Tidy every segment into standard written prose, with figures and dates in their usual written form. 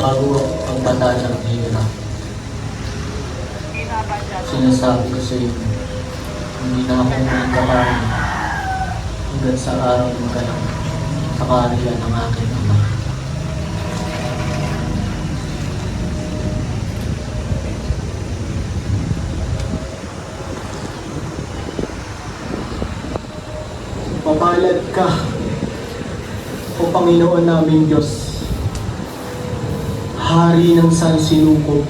Bago ang bata ng hira, sinasabi ko sa inyo, hindi na ako muling kakain hanggang sa araw ng ganap sa kaharian ng aking Ama. Mapalad ka, O Panginoon naming Diyos, Hari ng sansinukob,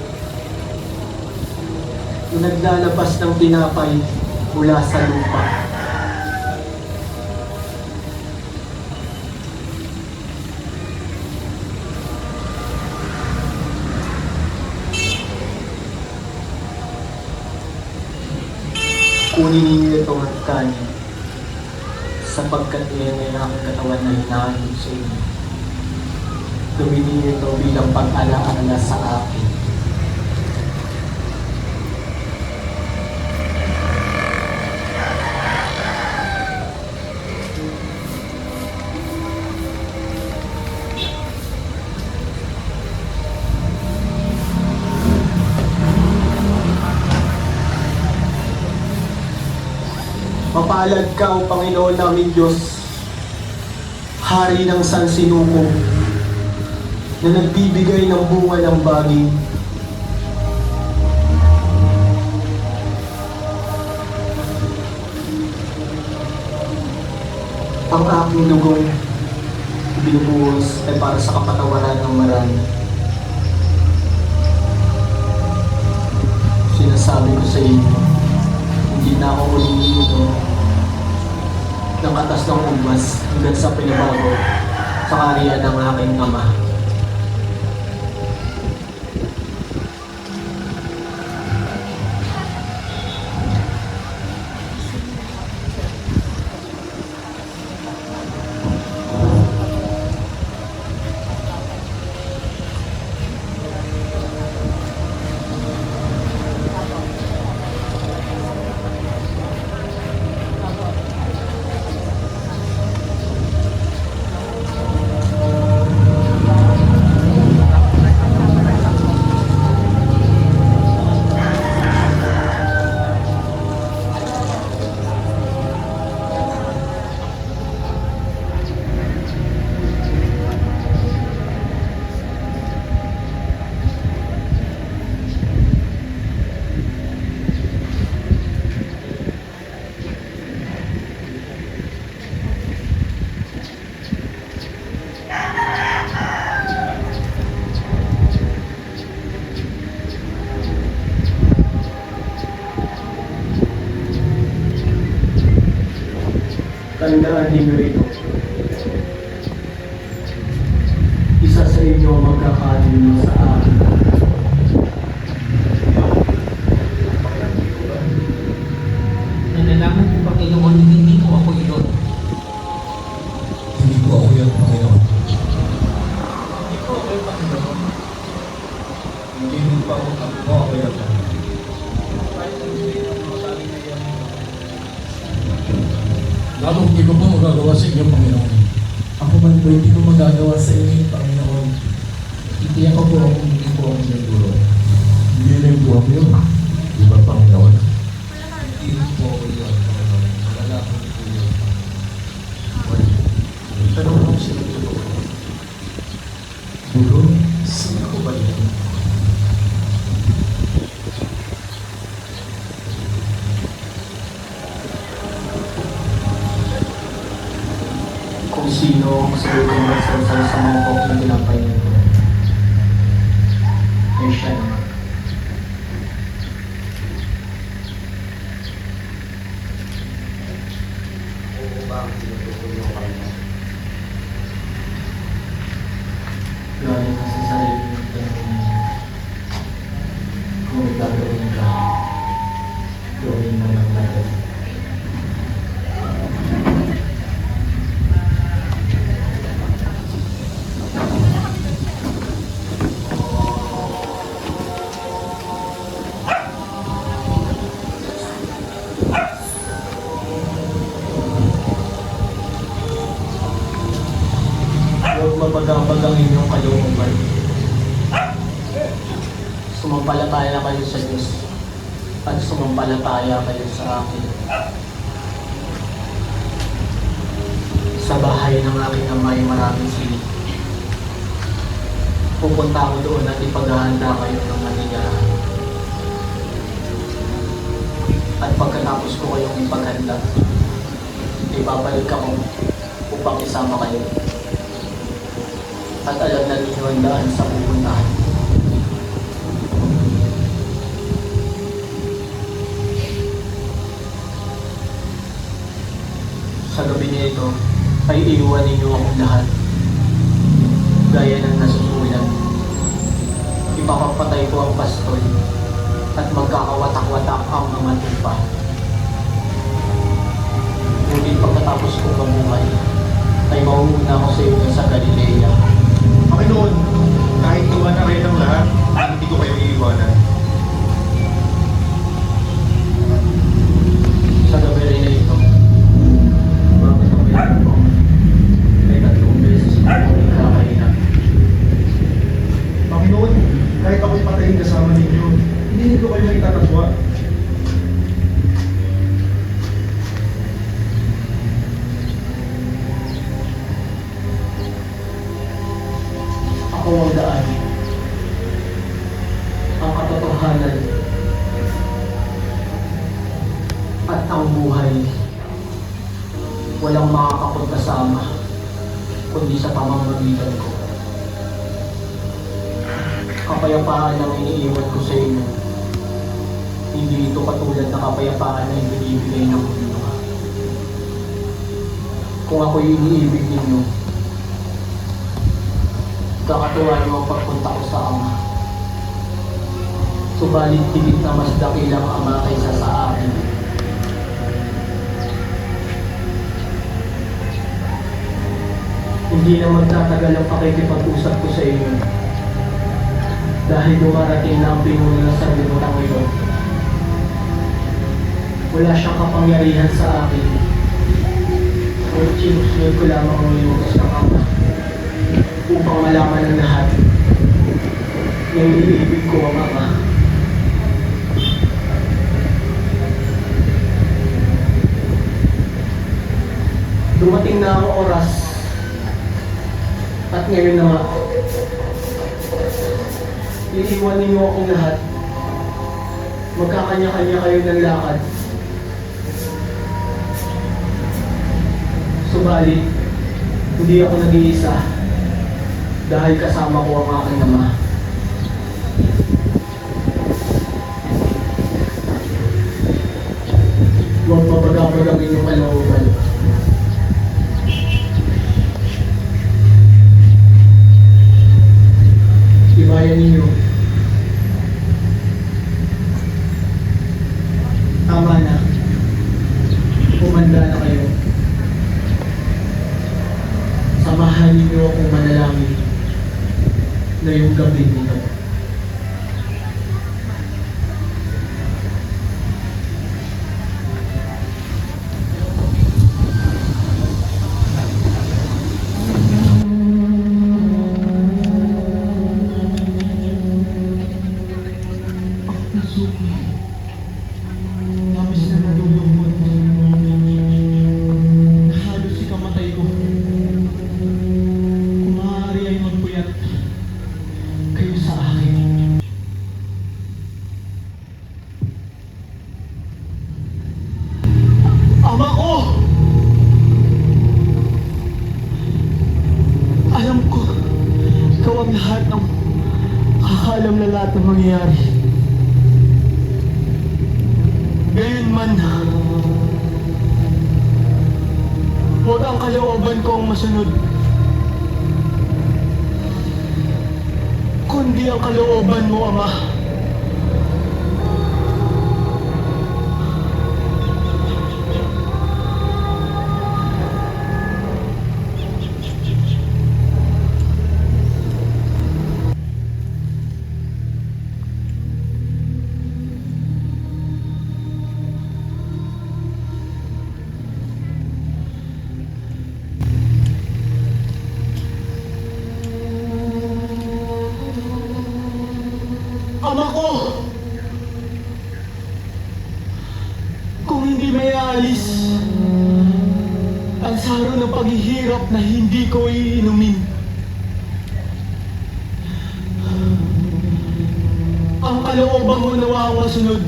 na naglalabas ng tinapay mula sa lupa. Kunin ninyo ito at kanin, sapagkat iyan ay aking katawan na hinahanap sa inyo. Gawin ninyo ito bilang pag-alaala sa akin. Mapalad ka, O Panginoon naming Diyos, Hari ng sansinukob, na nagbibigay ng bunga ng baging. Ang aking dugong binubuhos ay para sa kapatawaran ng marami. Sinasabi ko sa inyo, hindi na ako muling iinom ng katas ng ubas hanggang sa pinabago sa kaharian ng aking Ama. Tandaan ninyo ito. Isa sa inyo ang magkakanuno sa akin. Nalalaman ko, Panginoon, hindi ko ako iyon. Hindi ko ako yan, Panginoon. Hindi ko ako yung Panginoon. Hindi rin pa ako yan, Panginoon. Lalong hindi ko pa magagawa sa inyo, Panginoon. Ako man po hindi ko magagawa sa inyo, Panginoon. Hindi ako po hindi po ang naguro. Hindi rin po ako yun. Di ba, Panginoon? Hindi po ako yun, Panginoon. Nalalaman ko yun. Tanong mo sila ito. Guro? Sino ko ba yun? Kung sino ang sabi kong magsasal sa mangkok na tinapay nito, ay siya naman. Galing ka sa sarili ng tinanong kung may gagawin ka, gawin mo ng lahat. Huwag mapagapag ang inyong kalooban. Sumampalataya kayo sa Diyos at sumampalataya kayo sa akin. Sa bahay ng aking ama ay maraming silid. Pupunta ako doon at ipaghahanda kayo ng maninilahan. At pagkatapos ko kayong ipaghanda, ibabalik ako upang isama kayo. At alam na ninyo ang daan sa pupuntahan. Sa gabi nito ay iiwan ninyo akong lahat. Gaya ng nasusulat. Ipapapatay ko ang pastol at magkakawatak-watak ang mga tupa. Ngunit pagkatapos kong mabuhay, ay mauuna ako sa inyo sa Galilea. Panginoon, kahit iwan na kayo ng lahat, hindi ko kayo iiwanan. Sa gabi rin na ito, bakit ang bilang ko ay 3 beses ako ikakainan. Panginoon, kahit ako'y patayin kasama ninyo, hindi ko kayo itatagwa. Ako ang daan, ang katotohanan, at ang buhay. Walang makakapunta sa Ama, kundi sa pamamagitan ko. Kapayapaan ang iniiwan ko sa inyo. Hindi ito katulad na kapayapaan na ibinibigay ng mundo. Kung ako'y iniibig ninyo, kakatuwa niyo ang pagpunta ko sa Ama. Subalit tigit na mas dakilang Ama kaysa sa akin. Hindi na magtatagal ang pakikipag-usap ko sa inyo. Dahil dumarating na ang pinuno ng sanlibutan ngayon. Wala siyang kapangyarihan sa akin. Ngunit sinusunod ko lamang ang iutos ng Ama upang malaman ng lahat na iniibig ko ang Ama. Dumating na ang oras at ngayon na nga, iiwan ninyo akong lahat. Magkakanya-kanya kayo ng lakad. Subalit, hindi ako nag-iisa dahil kasama ko ang aking Ama. Huwag mapagapag ang inyong kalooban. Ibayan ninyo. Tama na. Umanda na kayo. Samahan ninyo akong manalangin na yung gabi nito. Labis na nalulungkot. Halos ikamatay ko. Kung maaari ay magpuyat kayo sa akin. Ama ko! Alam ko, ikaw ang lahat ng kakalam na lahat ng mangyayari. Gayunman, huwag ang kalooban ko ang masunod, kundi ang kalooban mo, Ama. Ama ko! Kung hindi may alis, ang saro ng paghihirap na hindi ko iinumin. Ang kalooban mo nawa ang masunod.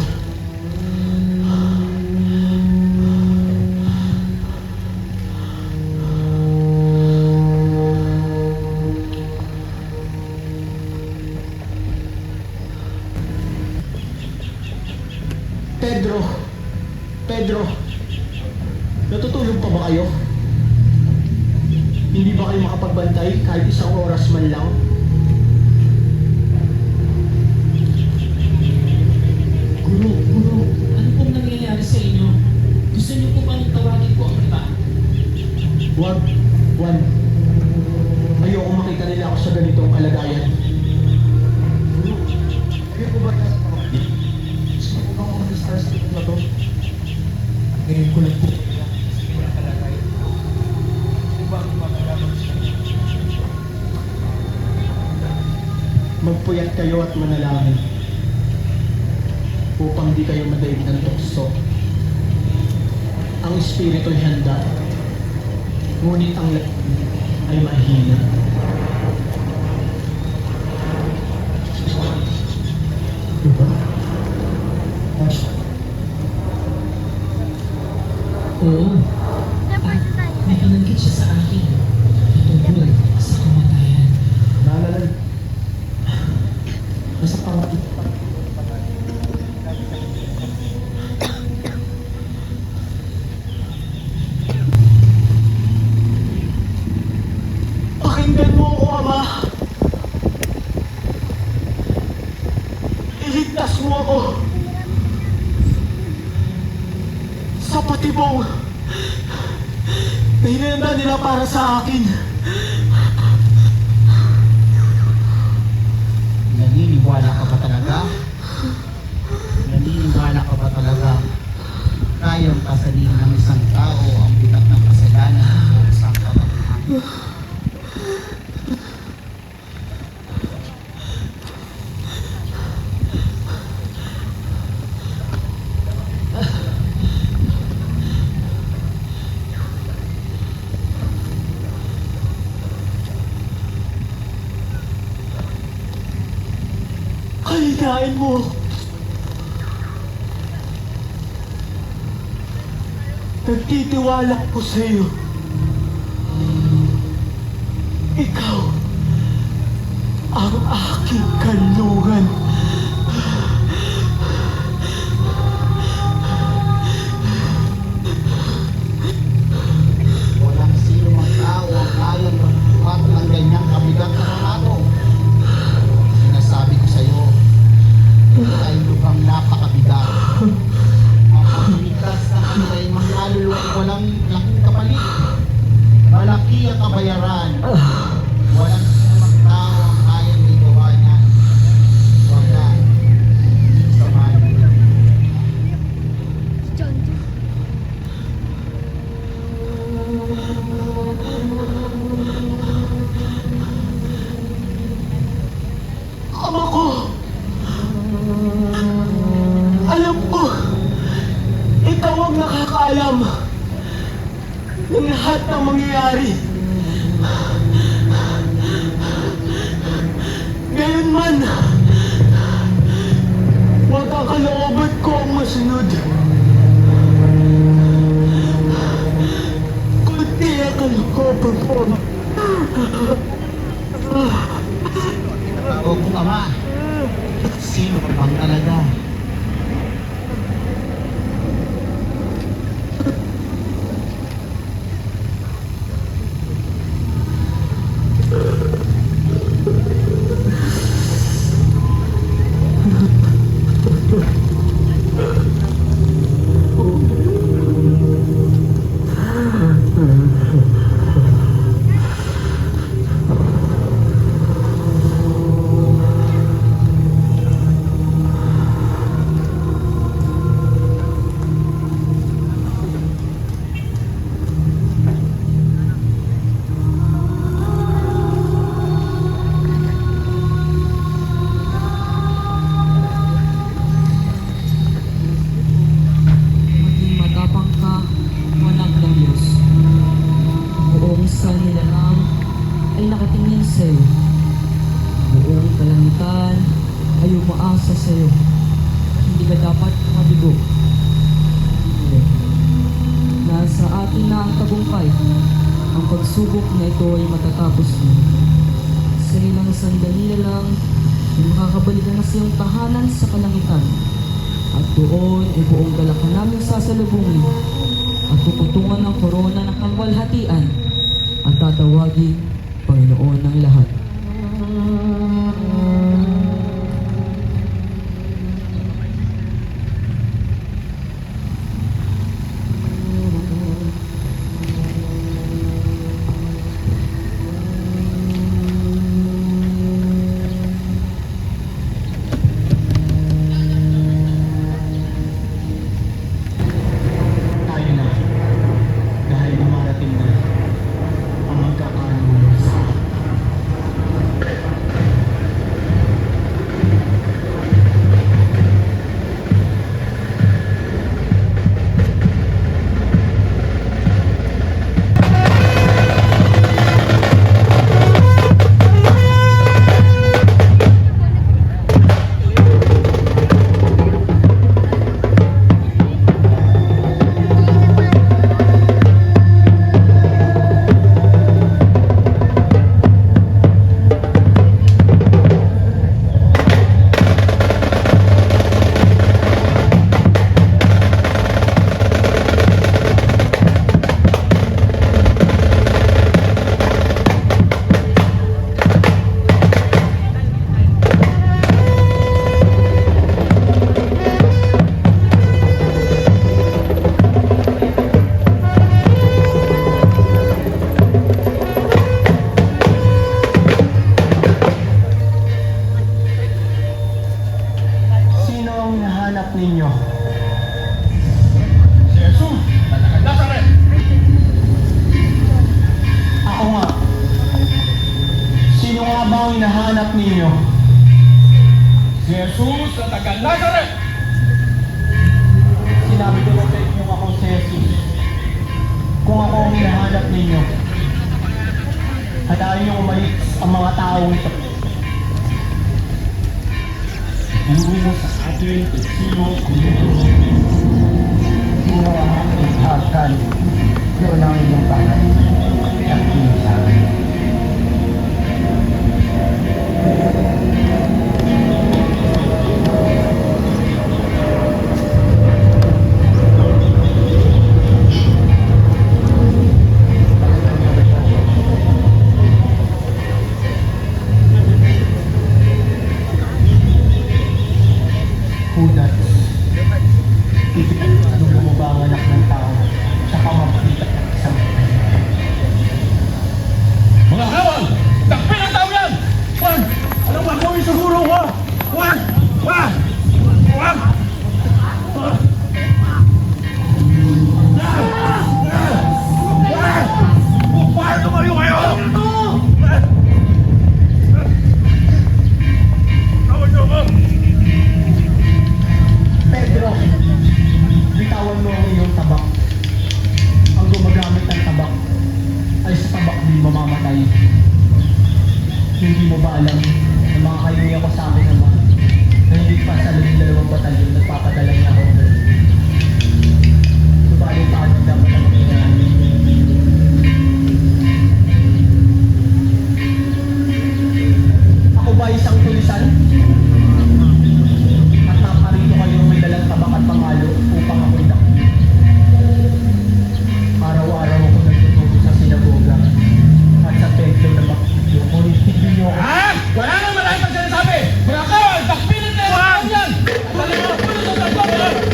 Pedro, natutulog pa ba kayo? Hindi ba kayo makapagbantay kahit isang oras man lang? Guro, ano pong nangyayari sa inyo? Gusto niyo po bang tawagin po ang iba? Wag, Juan. Ayoko makita nila ako sa ganitong kalagayan. Kayo po ba gusto ko bang mag-star stick na to? Ngayon ko lang po. Magpuyat kayo at manalangin upang di kayo madaig ng tukso. Ang espiritu'y handa, ngunit ang lahat ay mahina. Diba? Oo. At may pinanggit siya sa akin. Tungkol sa kamatayan. Naalala, nasa pangit. Pakinggan mo ako, Ama. Iligtas mo ako sa patibong na hinanda nila para sa akin. Naniniwala ka ba talaga? Naniniwala ka ba talaga? Kayang pasanin ng isang tao ang bigat ng kasalanan o isang kabatahan? Kaligain mo. Nagtitiwala ko sa iyo. Ikaw ang aking kanlungan. Walang sino mang tao ang kayang magbuhat ng ganyang kabigat na pamato. Sinasabi ko sa iyo, ito ay lubhang napakabigat. Ang pagligtas ng kanilang mga kaluluwang walang laking kapalit. Malaki ang kabayaran. Walang sino mang tao ang kayang igawa niya. Wagan, sa man. Ama ko! Alam ko! Ikaw ang nakakaalam ng lahat ng mangyayari. Ngayon man, huwag ang kalooban ko ang masunod. Kundi ang kalooban ko. O kung ama, sino ka bang talaga? umaasa sa'yo. Hindi ka dapat mabigo. Hindi. Nasa atin na ang tagumpay. Ang pagsubok na ito ay matatapos na. Sa ilang sandali na lang, ay makakabalik na sa iyong tahanan sa kalangitan. At doon ay buong galak ka namin sasalubungin at puputungan ng korona ng kangwalhatian at tatawagin Panginoon ng lahat. Tayo na. Dahil dumarating na ang magkakaroon sa Sino ang hinahanap ninyo? Si Jesus, sa Nazaret. Ako nga. Sino nga ba ang hinahanap ninyo? Si Jesus sa taga Nazaret. Sinabi ko na sa inyo ako si Jesus. Kung ako ang hinahanap ninyo, hanayin niyo umalis ang mga taong ito. Puro mo sa atin kung sino Sino ang aking hakan? Yun ang inyong pangalan. At pinsabi. Hudat. Ipinagdulong mo ba ang anak ng tao sa pamamagitan ng isang mga kawal! Takpin ang tao yan! Wag! Alam mo ako yung siguro ko! Wag! Wag! Wag! Wag! Tumayo kayo! Tawag niyo ako! Pedro, bitawan mo ang iyong tabak. Ang gumagamit ng tabak ay sa tabak din mamamatay. Hindi mo ba alam na makakahingi ako sa akin naman na hindi pa sa 12 batalyon nagpapadala niya ako doon. Subalit paano dapat ang mangyayari? Ako ba isang tulisan? At naparito kayong may dalang tabak at pangalo upang ako'y dako. Araw-araw ako nagtuturo sa sinagoga at sa templo ng Bakilyo. Ngunit hindi niyo ako. Ha? Wala nang maraming pagsasabi! Mga kawal! Takpin ang tao yan! At alam mo, puno sa tatlo!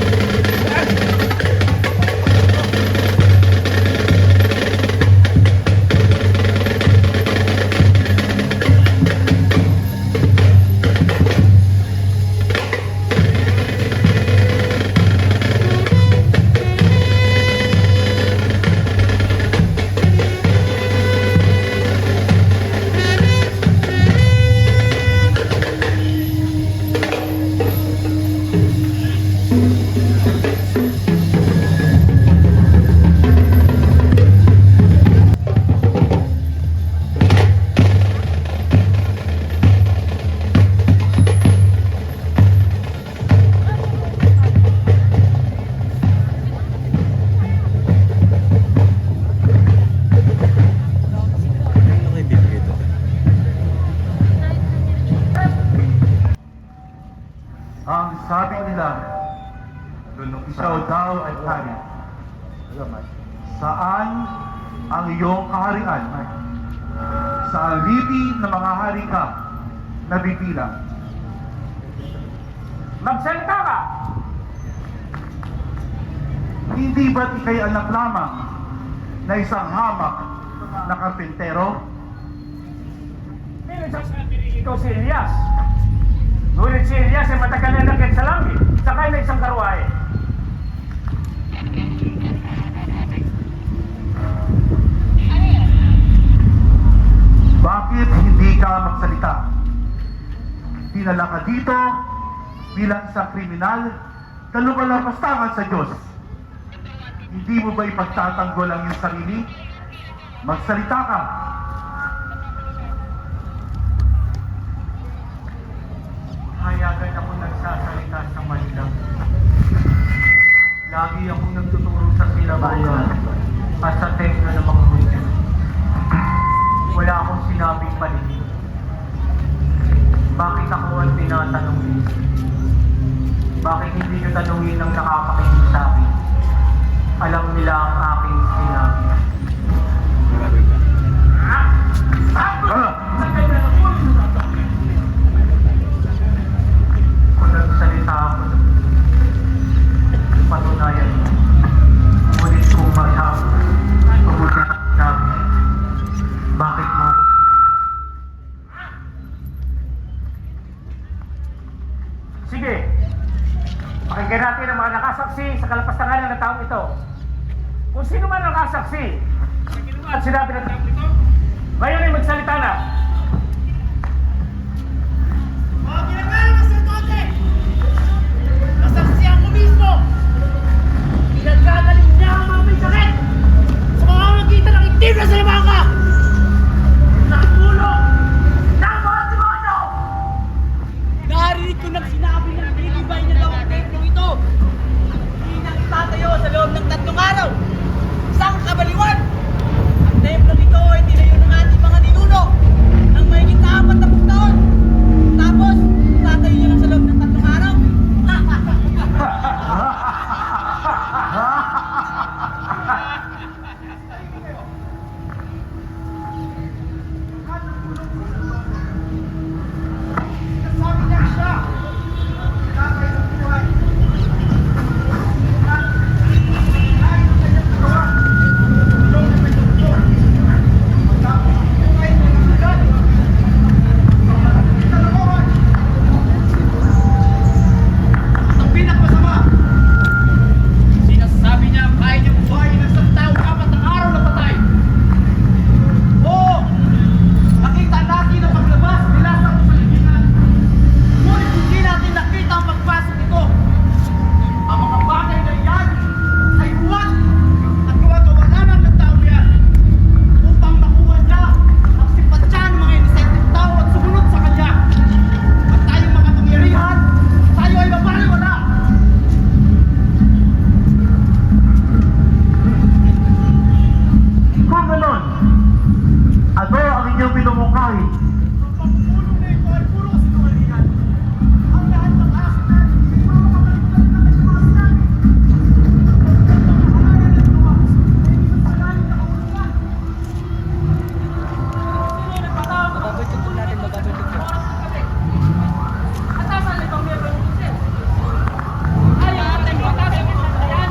Sabi nila, ikaw daw ay hari. Saan ang iyong kaharian? Sa alibi ng mga hari ka na bibilang. Magsalita ka! Hindi ba't ikay anak lamang na isang hamak na karpintero? Pinagsasabi rin ikaw si Elias. Ngunit si Elias ay matagal na nakit sa langit, sakay na isang karwahe. Bakit hindi ka magsalita? Dinala ka dito bilang isang kriminal na lumalapastangan sa Diyos. Hindi mo ba ipagtatanggol ang iyong sarili? Magsalita ka. Hayagan ako nagsasalita sa Manila. Lagi akong nagtuturo sa silabayan at sa templo ng mga Hudyo. Wala akong sinabing mali. Bakit ako ang tinatanungin? Bakit hindi nyo tanungin ng nakakakinig sa akin? Alam nila ang aking sinabi. Kung nagsalita ako, patunayan mo. Ngunit kung masabi, mabuti na sinabi, bakit mo ako sinunod? Sige, pakinggan natin ang mga nakasaksi sa kalapastangan ng taong ito. Kung sino man ang nakasaksi sa ginawa at sinabi ng taong ito, ngayon ay magsalita na. Mga ginagawa ng sacerdote! Nasaksihan ko mismo! Pinagkagaling niya ang mga may sakit! Sa mga magitan ng itim na salamangka! Nagulong ng mga demonyo! Narinig ko nang sinabi ng nilibay na daw ang templo ito! Hindi nang itatayo sa loob ng 3 araw! Isang kabaliwan! Ang templo nito ay tinayo ng ating mga ninuno ng mahigit na 40 taon! Tapos, tatayo niya lang sa loob ng 3 araw? Sabi niya siya! Tatay ng buhay! Ay, ang kanyang gawa! Tulong na may doktor! Magtapos ang buhay ng mga agad! Talagohan! Ang pinakmasama! Sinasabi niya kaya niya buhayin ng isang tao 4 na araw na patay! Oo! Nakita natin ang paglabas nila sa kusaliginan! Ngunit hindi natin nakita ang pagpasok nito! Ang mga bagay na yan ay buwan at gawa-gawa ng tao yan upang makuha niya ang simpatsya ng mga inisenteng tao at sumunod sa kanya. At tayong mga kapangyarihan, tayo ay mabaliwala. Kung ganon, ano ang inyong pinumungkahi? Ang pagpupulong na ito ay puro kasinungalingan. Ang lahat ng asin natin, hindi mo makakalimutan na natin mga sinabi. Ang pangahalan ng luwa, ay hindi masalanin na kahulugan. Sino yung nagpatawag? Magabatik po natin, magabatik po. At tama na itong meron ng kusel. Ayaw natin magkakasin ng kayaan.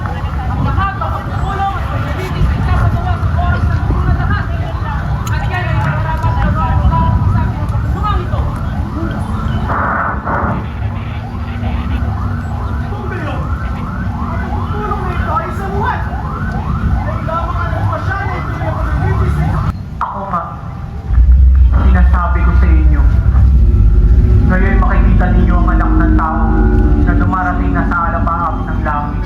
Ang lahat ng pagpupulong at paglilitis ay sasagawa sa oras ng unang lahat. At yan ay nararapat na gawin mo lang ang sabi ng pagpupulong ito. Kung gayon, ang pagpupulong na ito ay isang buwan. Ay lamang ang nagpasya na ito ay paglilitis ay Ako nga, sinasabi ko sa inyo. Ngayon makikita ninyo ang anak ng tao na dumarating na sa alapaap ng langit.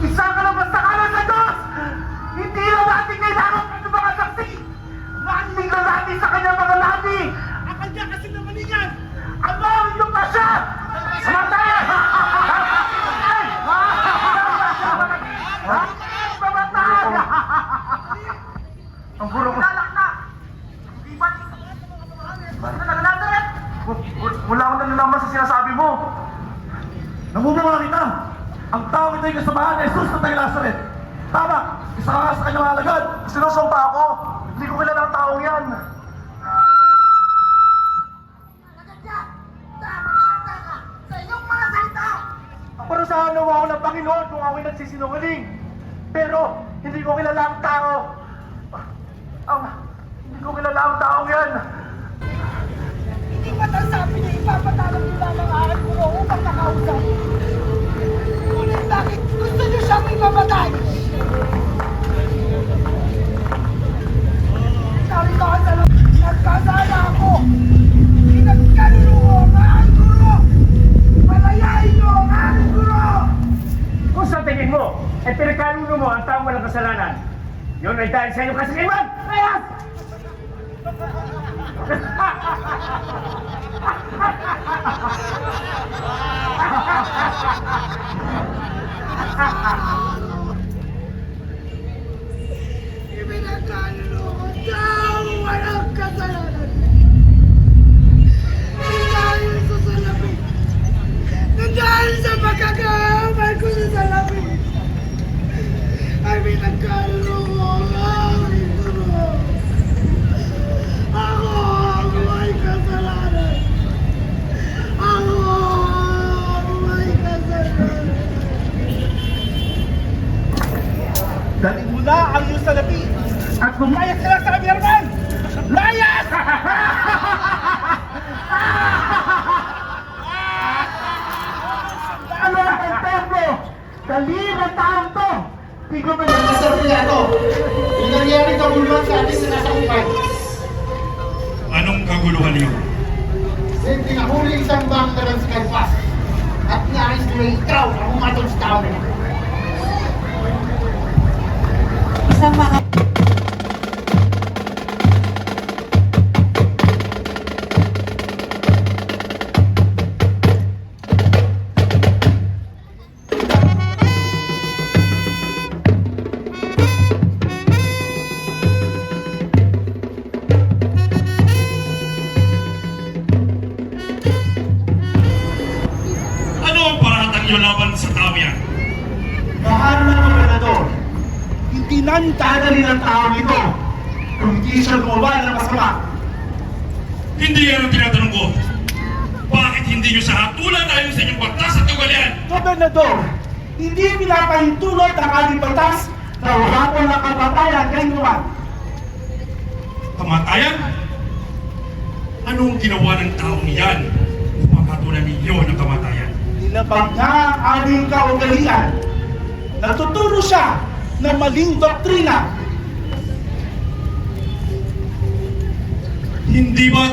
Isang kalapastangan sa Diyos! Hindi na natin kailangan ng mga saksi! Nanding na natin sa kanyang mga labi! ang kanya kasi naman niyan. Ano ang inyong pasya? Mamatay! Mamatay! Ang buro ko. Lalak na! Hindi ba? Basta na Nazaret! Wala akong nalalaman sa sinasabi mo. Namumula kita. Ang tao ito ay kasamahan ni Jesus na tayo Nazaret. Tama, isa ka nga sa kanyang alagad. Sinusumpa ako. Hindi ko kilala ang taong yan. Parusahan mo ako ng Panginoon kung ako'y nagsisinungaling. Pero, hindi ko kilala ang tao. Hindi ko kilala ang taong yan. Hindi ba nasabi niya ipapatawag niyo lamang ang aking guro upang nakausap? Ngunit bakit gusto niyo siyang ipamatay? Narito ka sa loob. Nagkasala ako. Pinagkaluluho ang aking guro. Palayain niyo ang aking guro. Kung sa tingin mo, ay pinagkaluno mo ang taong walang kasalanan, yun ay dahil sa iyong kasakiman! Ayas! Ipinagkaluluho ang taong walang kasalanan. Hindi dahil sa salamin. Dahil sa pagkakahamal ko sa salamin. Ay pinagkaluluho ang aking guro. Ako ang may kasalanan. Ako ang may kasalanan. Dali mo na ang iyong salapi at lumayas ka lang sa kabirman! Layas! Ano na ang templo? Dali ng taong to! Di ko man Sir Pilato, yung nangyaring kabuluhan sa ating sinasakupay. Anong kaguluhan niyo? Yung pinahuli isang bangkaran si Kaypas at nais nila ikaw ang umatong sa tao nila. Ano ang paratang niyo laban sa tao yan? Mahal na gobernador, hindi namin dadalhin ang taong ito kung hindi siya gumawa ng masama. Hindi yan ang tinatanong ko. Bakit hindi niyo sa hatulan ayon sa inyong batas at kagalian? Gobernador, hindi pinapahintulot ang ating batas na uhapon ng kamatayan kay Juan. Kamatayan? Anong ginawa ng taong yan upang hatulan ninyo ng kamatayan? Nilabag niya ang aming kaugalian. Natuturo siya ng maling doktrina. Hindi ba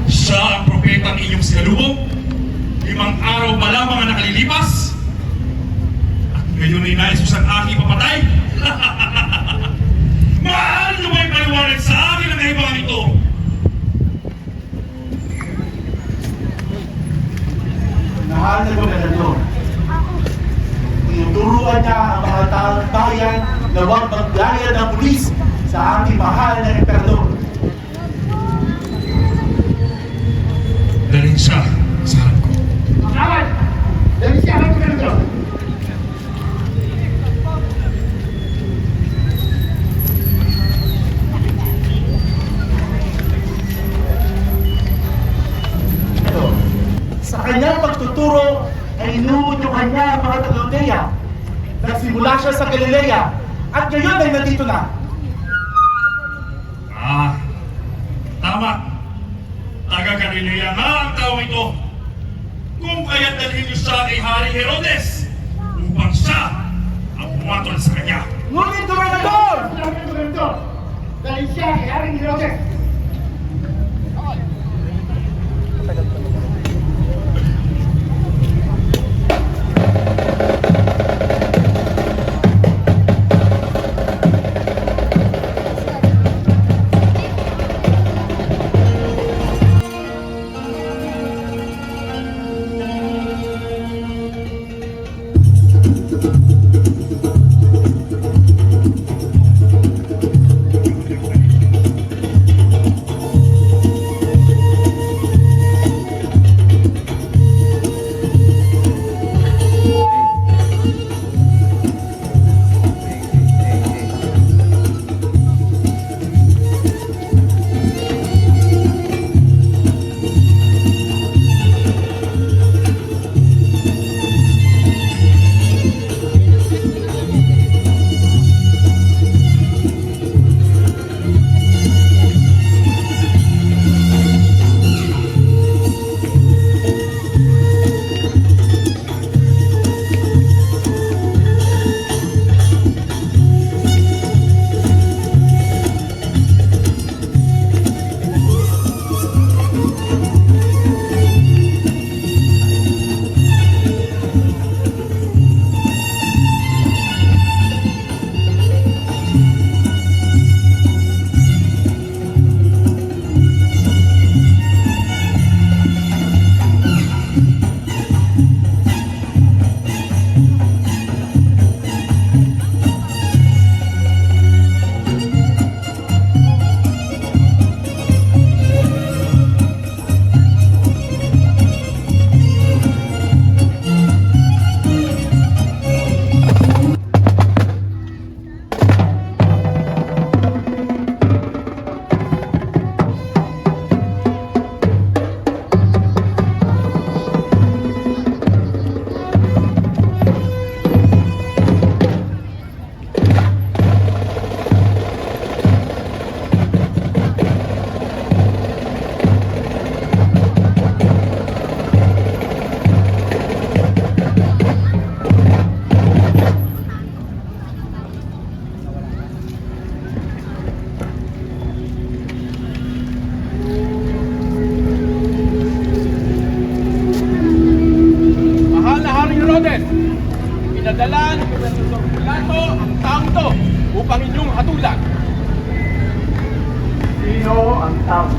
siya ang propetang inyong sinalubong? 5 araw pa lamang ang nakalilipas? At ngayon ay nais ang aking papatay? Maaari nyo ba'y paliwanag sa akin ang kaibangan ito? Mahal na gobernador, tinuturuan niya ang mga taong bayan na huwag maggaya ng pulis sa ating mahal na emperador. Dalhin siya sa harap ko. Dahil siya ang gobernador. Sa kanyang pagtuturo ay inuudyukan niya ang mga taga-Judea. Nagsimula siya sa Galilea at ngayon ay nandito na. Tama. Taga-Galilea na ang tao ito. Kung kaya't dalhin niyo siya kay Hari Herodes upang siya ang pumatol sa kanya. Ngunit gobernador! Gobernador, dahil siya ay Haring Herodes.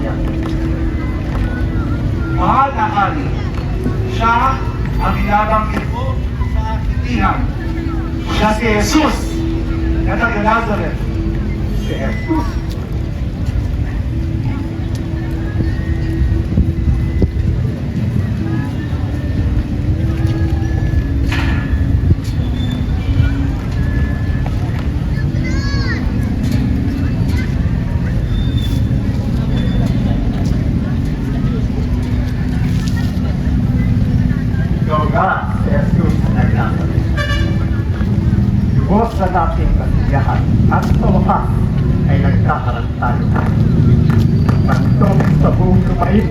niya. Mahal na hari, siya ang binabanggit mo sa kitihan. Siya si Jesus, na taga Nazareth. Si Jesus. Ikaw nga, si Jesus na Nazareth. Lubos na nating kasiyahan at sa wakas ay nagkakaroon tayo. Pagtong sa buong lupain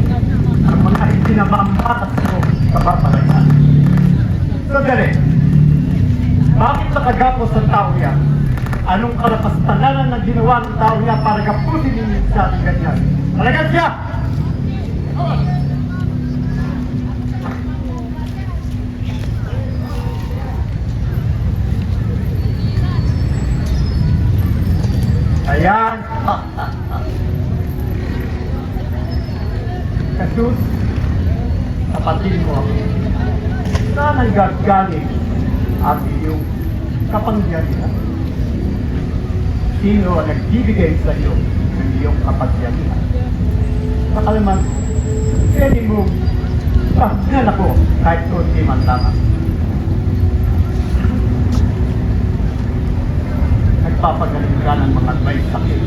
ang mga itinamamatas mo sa papalayan. Sandali, bakit nakagapos sa tao yan? Anong karapastanan ang ginawa ng tao yan para gapusin ninyo sa ating ganyan? Talagang siya! Ayan! Jesus, kapatid mo ako. Saan ang gagaling ang iyong kapangyarihan? Sino ang nagbibigay sa iyo ng iyong kapangyarihan? Pakalaman, pwede mo pagkan ako kahit kunti man lamang. Nagpapagaling ka ng mga may sakit,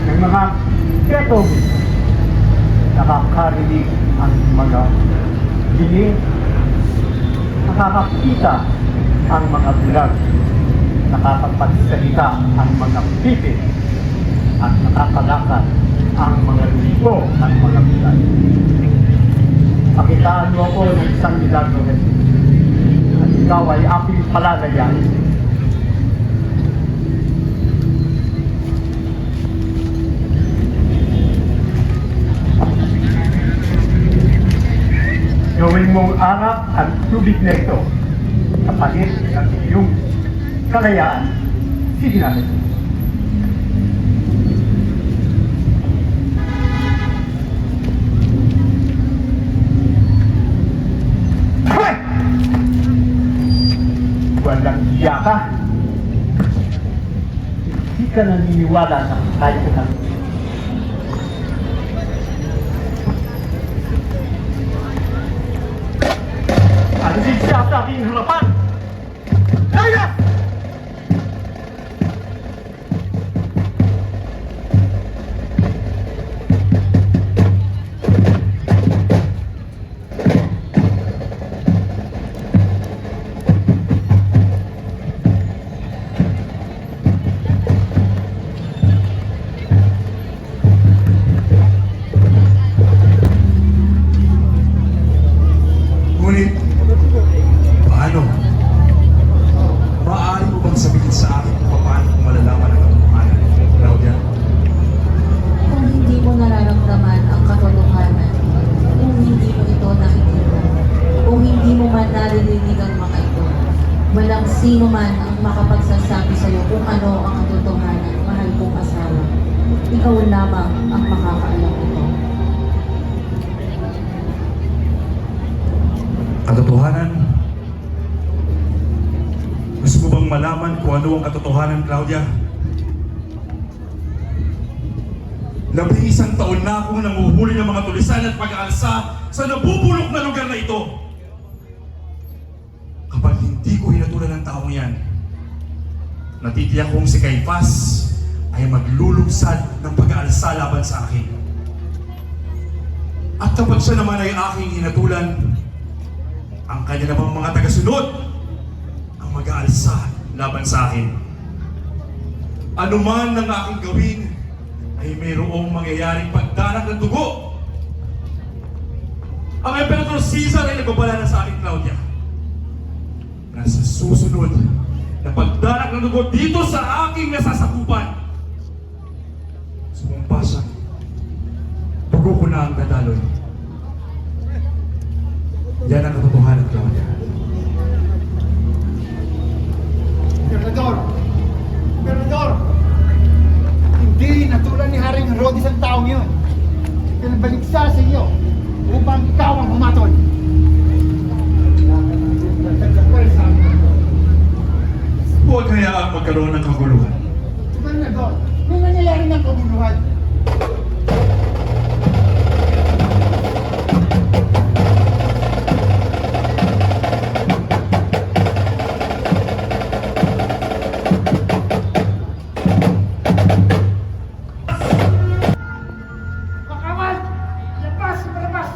ng mga ketong, nakakarinig ang mga dilim, nakakakita ang mga bulag, nakakapagsalita ang mga pipit, at nakakalakad ang mga lito at mga bulag. Pakitaan mo ako ng isang milagro, Jesus, at ikaw ay aking palalayan. Gawin mong arap ang tubig na ito sa palit ng iyong kalayaan. Sige natin. Hoy! Walang iya ka. Hindi ka naniniwala na kaya ka ng ano din siya sa aking harapan? Kaya! Ngunit, paano? Maaari mo bang sabihin sa akin kung paano ko malalaman ang katotohanan, Claudia? Kung hindi mo nararamdaman ang katotohanan, kung hindi mo ito nakikita, kung hindi mo man naririnig ang mga ito, walang sino man ang makapagsasabi sa iyo kung ano ang katotohanan, mahal kong asawa. Ikaw lamang ang makakaalam ito. Katotohanan? Gusto mo bang malaman kung ano ang katotohanan, Claudia? 11 taon na akong nanguhuli ng mga tulisan at pag-aalsa sa nabubulok na lugar na ito. Kapag hindi ko hinatulan ng taong yan, natitiyak kong si Caiphas ay maglulugsad ng pag-aalsa laban sa akin. At kapag siya naman ay aking hinatulan, ang kanya namang mga tagasunod ang mag-aalsa laban sa akin. Ano man ang aking gawin ay mayroong mangyayaring pagdanak ng dugo. Ang Emperador Caesar ay nagbabala na sa akin, Claudia, na sa susunod na pagdanak ng dugo dito sa aking nasasakupan, sumumpa siya, dugo ko na ang dadaloy. Yan ang katotohanan, Claudia. Emperador! Emperador! Hindi natulan ni Haring Herodes ang tao taong yun. Pinabaligsa sa iyo upang ikaw ang humatol. Huwag hayaang magkaroon ng kaguluhan. Gobernador, may nangyayari ng kaguluhan. Pakawal! Labas! Labas!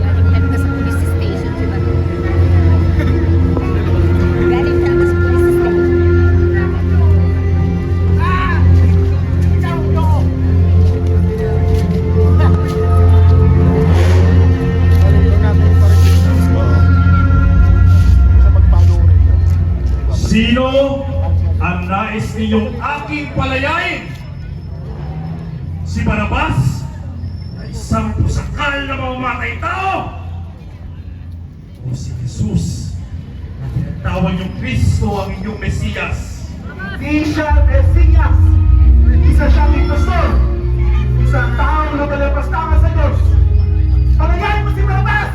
Galing ka sa police station, di ba? Galing ka sa police station. Sino ang nais ninyong aking palayain? Si Barabas na isang pusakal na mamamatay tao? O si Jesus na tinatawag niyong Kristo ang inyong Mesiyas? Hindi siya Mesiyas. Isa siyang impostor. Isang taong lumalapastangan sa Diyos. Palayain mo si Barabas!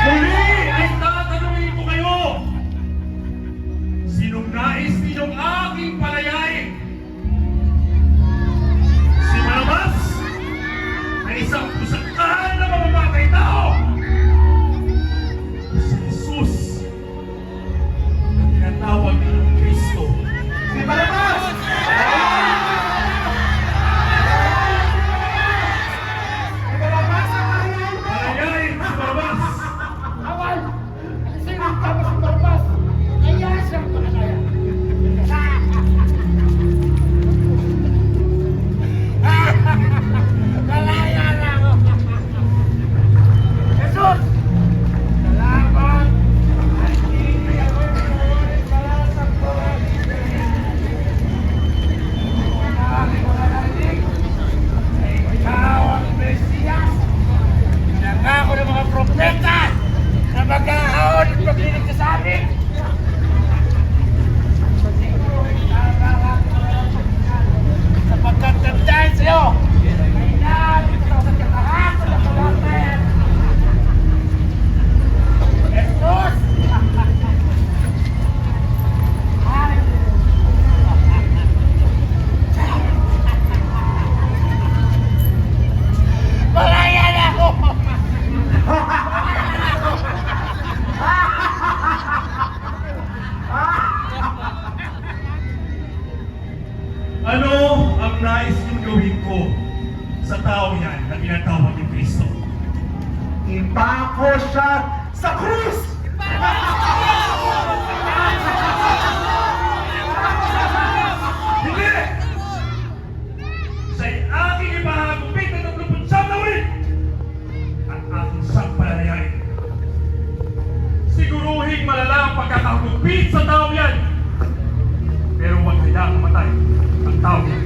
Muli ay tatanungin ko kayo. Sinong nais ninyong aking palayain? Si Barabas na isang pusakal na mamamatay tao? O si Jesus na tinatawag ninyong Kristo? Si Barabas! Si Barabas ang palayain mo! Palayain si Barabas! Awal! Sino ang tama si Barbas? Kaya siyang pakalaya. Kalaya na ako! Jesus! Salamat! At hindi ako mamulit pala sa buhay. Wala narinig. Ikaw ang Mesiyas. Nangako ng mga propeta na mag-aahon at maglinig ka sa amin. Sapagkat nagdahil sa'yo, kailangan ito sa kahapon ng kamatayan. Jesus! Malaya na ako! Ano ang nais niyong gawin ko sa tao yan na tinatawag ni Kristo? Ipako siya sa krus! Hindi! Siya'y aking ipahagupit na 30 na ulit at aking siyang palalayain. Siguruhin malala ang pagkakagupit sa tao yan. Pero huwag hayaang matay ang tao yan.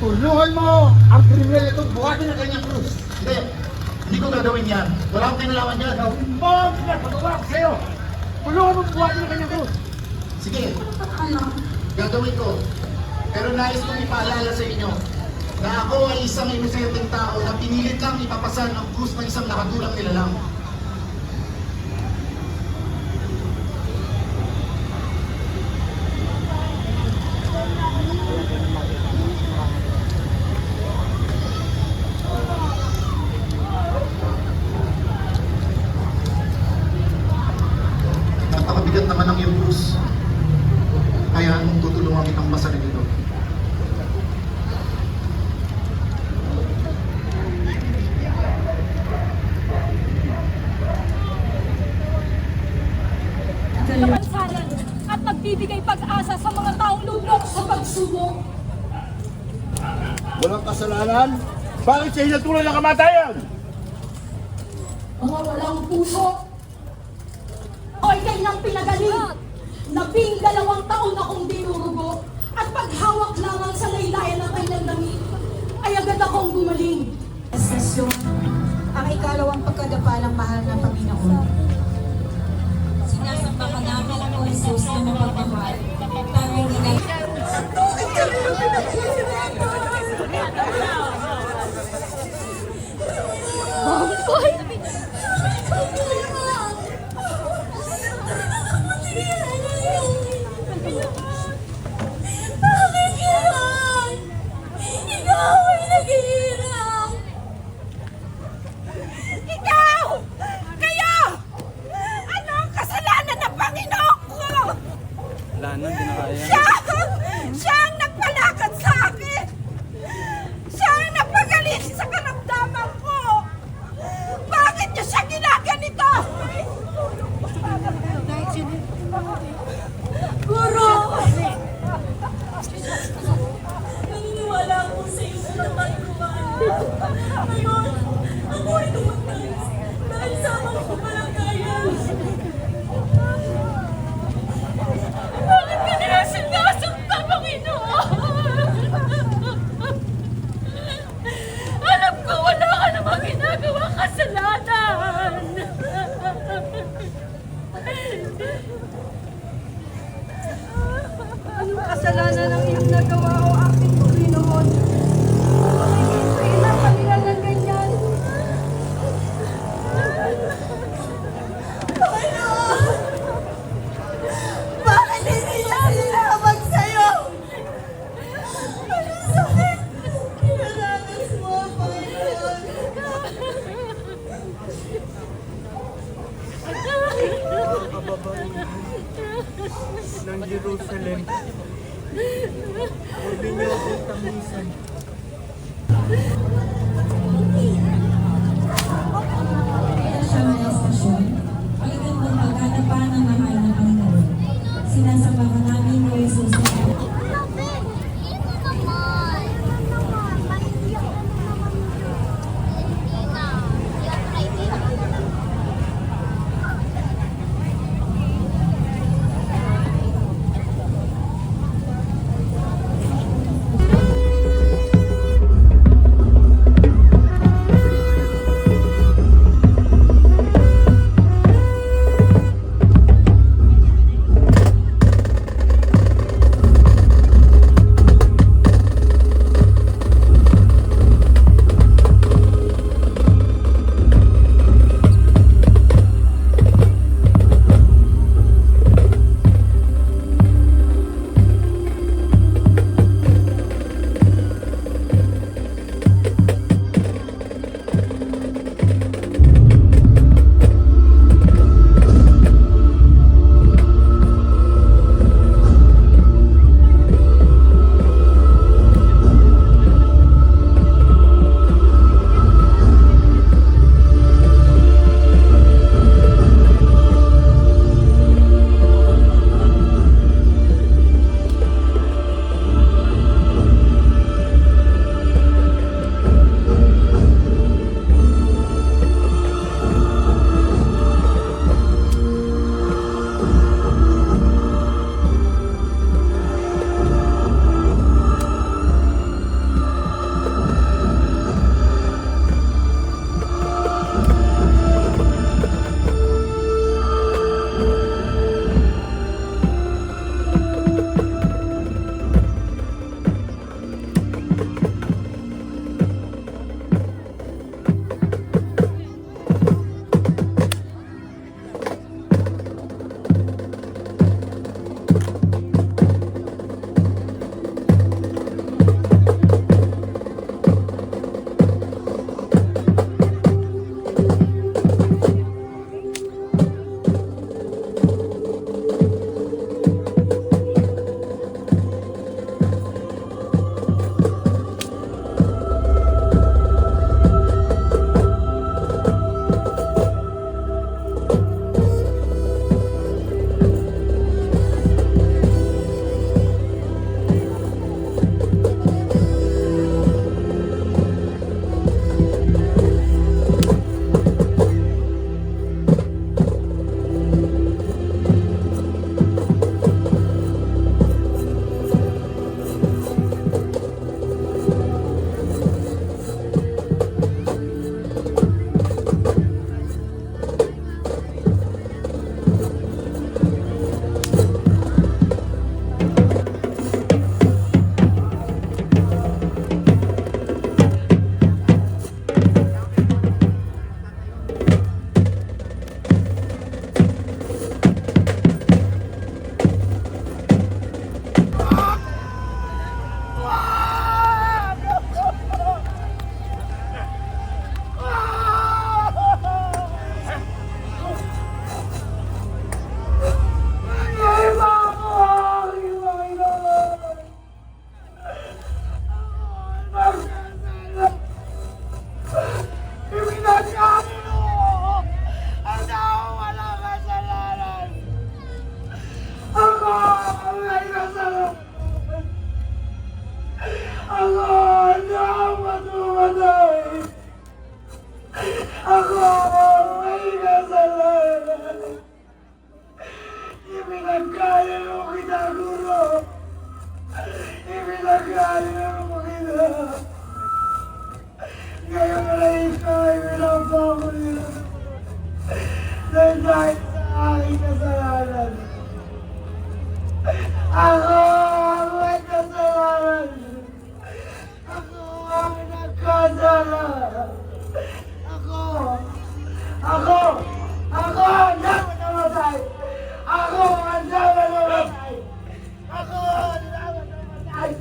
Tulungan mo ang kriminal ito buhatin ang kanyang krus. Hindi ko gagawin yan. Wala akong kinalaman yan. Mom, pinapagawa ko sa'yo. Tulungan mo buhatin ang kanyang krus. Sige, gagawin ko. Pero nais kong ipaalala sa inyo na ako ay isang inosenteng tao na pinilit lang ipapasan ang krus ng isang nakadulang nilalang. Napakabigat naman ang iyong krus. Kaya anong tutulungan kitang masarin ito? Kapansanan at nagbibigay pag-asa sa mga taong lubog sa pagsubok. Walang kasalanan? Bakit siya hinatulan ng kamatayan? Mga walang puso. Ako'y kanyang pinagaling. 12 taon akong dinurugo at paghawak lamang sa laylayan ng kanyang damit ay agad akong gumaling. Estasyon, ang ikalawang pagkadapalang mahal ng Panginoon. Sinasamba ka namin ang Jesus na mapagmahal. Tanging hindi Bakit yan? Ikaw ay naghihirap! Ikaw! Kayo! Ano ang kasalanan ng Panginoon ko? Wala nang dinakaya. Siya ang nagpalakad sa akin! Siya ang nagpagaling sa karamdaman ko! Bakit niyo siya ginaganito? Guro! Naniniwala ako sa iyo na naman kumain. Ngayon, ako ay tumatay dahil sa mga kumalagayan. Bakit ka nila sinasakta, Panginoon? Alam ko wala ka namang ginagawang kasalanan. Anong kasalanan ang iyong nagawa o aking Panginoon? Bakit pinapalingan ng ganyan? Panginoon! Bakit hindi niya sinabag sa'yo? Anong sakit? Kinaranas mo, Panginoon! Ng Jerusalem. Huwag ninyo akong tamusan. siya ng estasyon. Pagkakang pagkadapa ng mahal na Panginoon. Sinasamba ka namin o Jesus na nag-aaral ng Panginoon. Ngayon na lang ito ay pinapako niya. Dahil sa aking kasalanan. Ako ang may kasalanan. Ako ang nagkasala. Ako ang dapat namatay. Ako ang dapat namatay. Ako ang dapat namatay.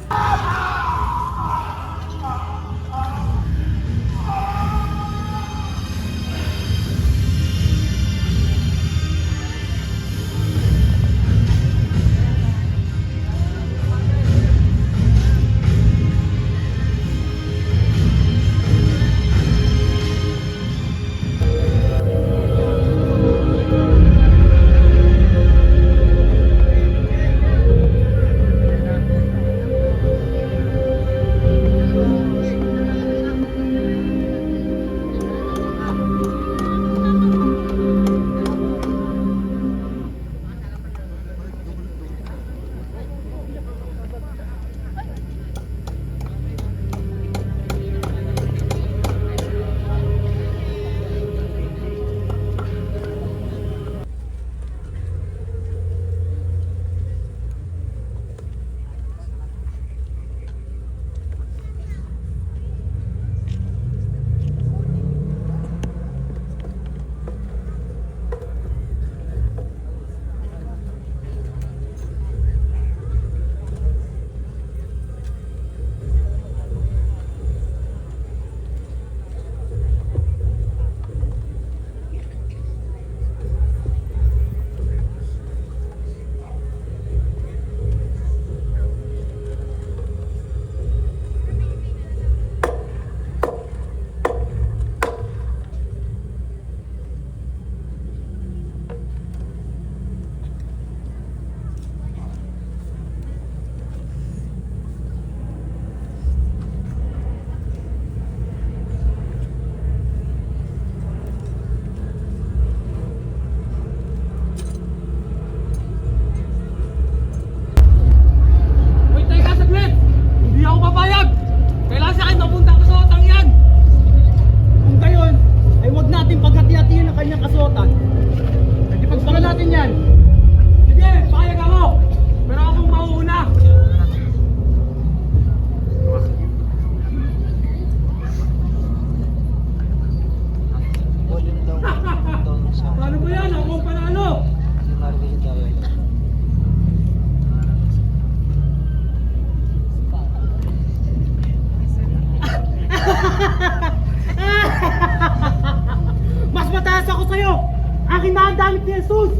Mas mataas ako sa'yo! Akin na ang damit ni Jesus!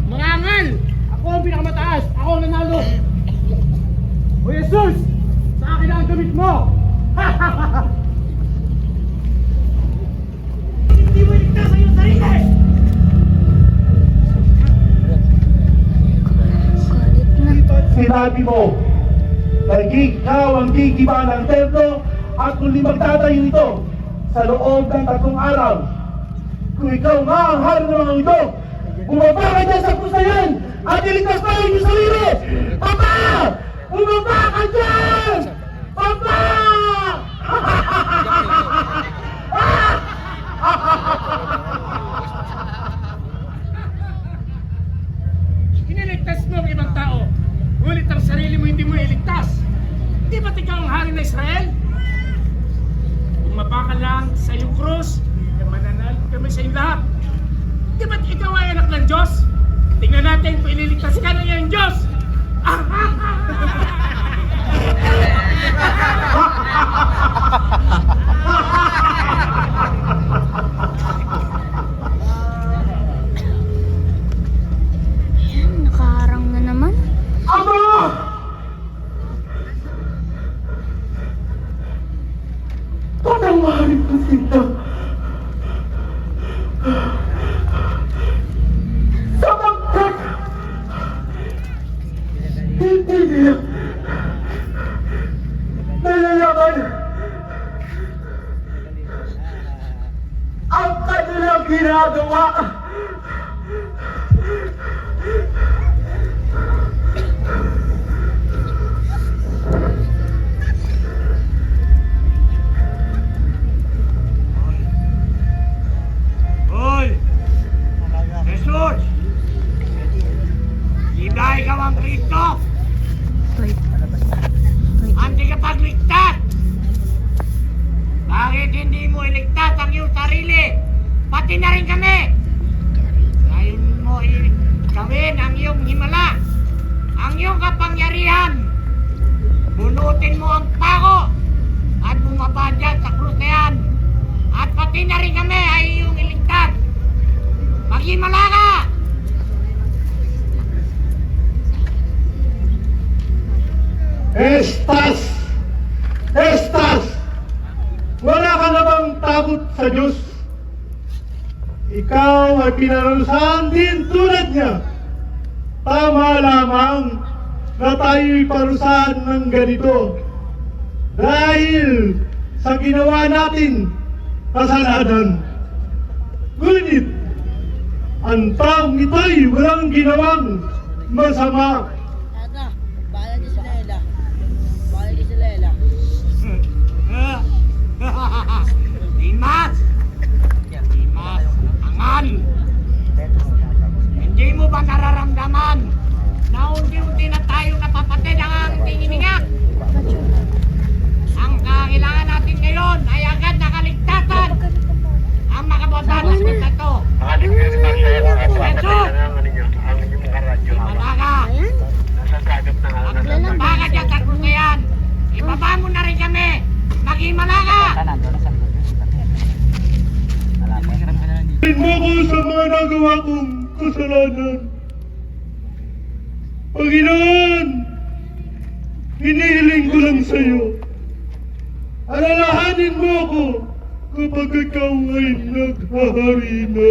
Mga angal! Ako ang pinakamataas! Ako ang nanalo! O Jesus! Sa akin na ang damit mo! Hindi mo iligtas sa iyong sarili! Sinabi mo, ikaw ang gigiba ng templo at kung magtatayo ito sa loob ng 3 araw. Kung ikaw nga ang hari ng mga ito, bumaba ka dyan sa krus na yan at iligtas tayo yung sarili! Papa! Bumaba ka dyan! Papa! Iniligtas mo ang ibang tao, ngunit ang sarili mo hindi mo iligtas. Di ba't ikaw ang hari ng Israel? Bumaba ka lang sa iyong krus, mananalo kami sa iyong lahat. Di ba't ikaw ay anak ng Diyos? Tingnan natin kung ililigtas ka na iyong Diyos. Nakaharang na naman. Ama! Patawarin ko sila. Sapagkat hindi nila nalalaman ang kanilang ginagawa. ikaw ang Kristo, ang tagapagligtas. Bakit hindi mo iligtas ang iyong sarili? Pati na rin kami. Ngayon mo gawin ang iyong himala, ang iyong kapangyarihan. Bunutin mo ang pako at bumaba dyan sa krus na yan. At pati na rin kami ay iyong iligtas. Maghimala ka! Estas! Estas! Wala ka na bang takot sa Diyos? Ikaw ay pinararusahan din tulad niya. Tama lamang na tayo'y parusahan ng ganito dahil sa ginawa natin kasalanan. Ngunit, ang taong ito'y walang ginawang masama. Tata, bahala niyo si Lela. Bahala niyo si Lela. Dimas! Dimas, angan! Hindi mo ba nararamdaman na unti-unti na tayong napapatid ang ating hininga? Ang kailangan natin ngayon ay agad na kaligtasan ang makabotan ng ito. Jesus! Malaga! Maglabaga dyan sa krus na yan. Ibaba mo na rin kami. Maghimala ka! Pagpapalin mo ko sa mga nagawa kong kasalanan. Panginoon, hinihiling ko lang sa iyo. Alalahanin mo ako kapag ikaw ay naghahari na.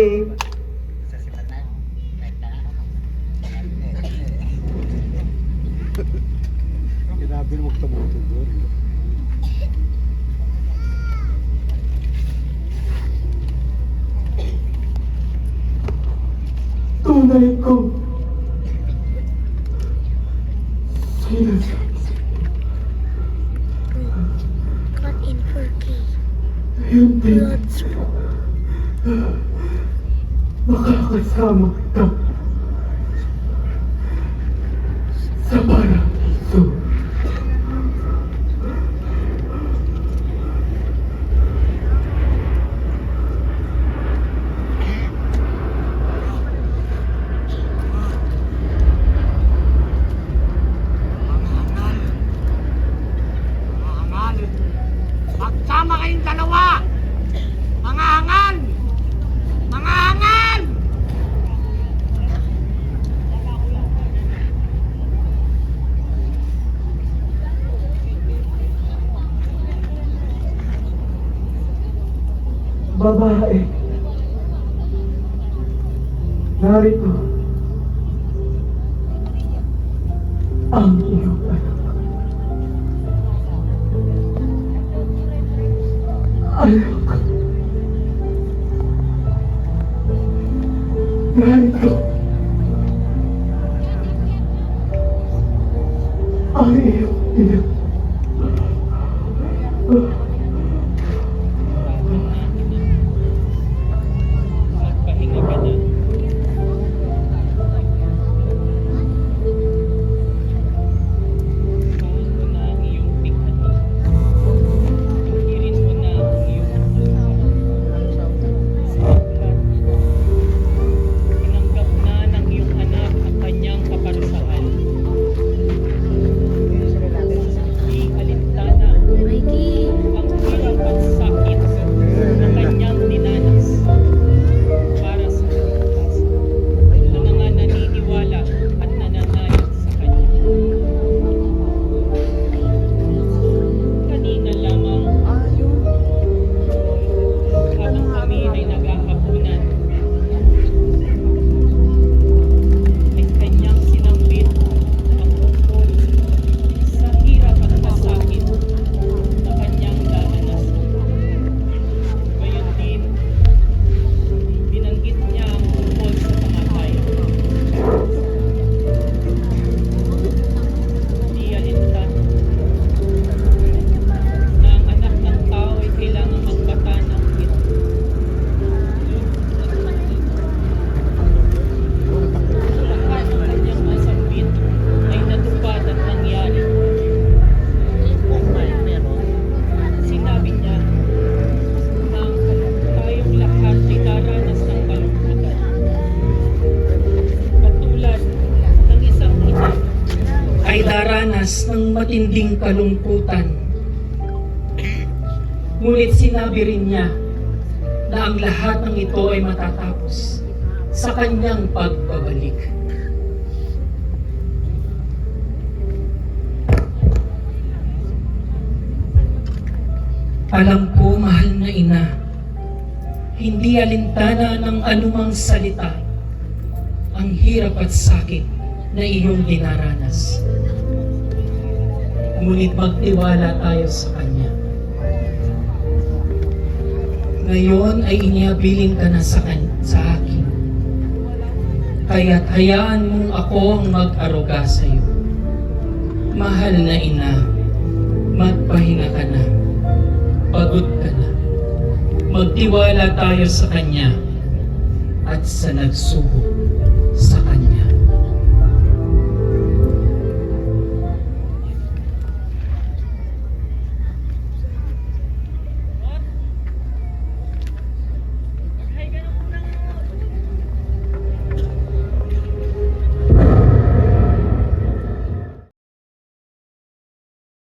Tunay ko. Sinasabi. Cut in 4K. Hindi. Blood Makakasama kita sa paraiso. Magsama kayong dalawa! Mga hangal! Mga hangal! Babae. Narito ang iyong anak. Anak. Narito ang iyong ina. ay daranas ng matinding kalungkutan. Ngunit sinabi rin niya na ang lahat ng ito ay matatapos sa kanyang pagbabalik. Alam ko, mahal na ina, hindi alintana ng anumang salita ang hirap at sakit na iyong dinaranas. Ngunit magtiwala tayo sa Kanya. Ngayon ay iniabilin ka na sa akin. Kaya't hayaan mong ako ang mag-aruga sa iyo. Mahal na ina, magpahinga ka na. Pagod ka na. Magtiwala tayo sa Kanya at sa nagsubok.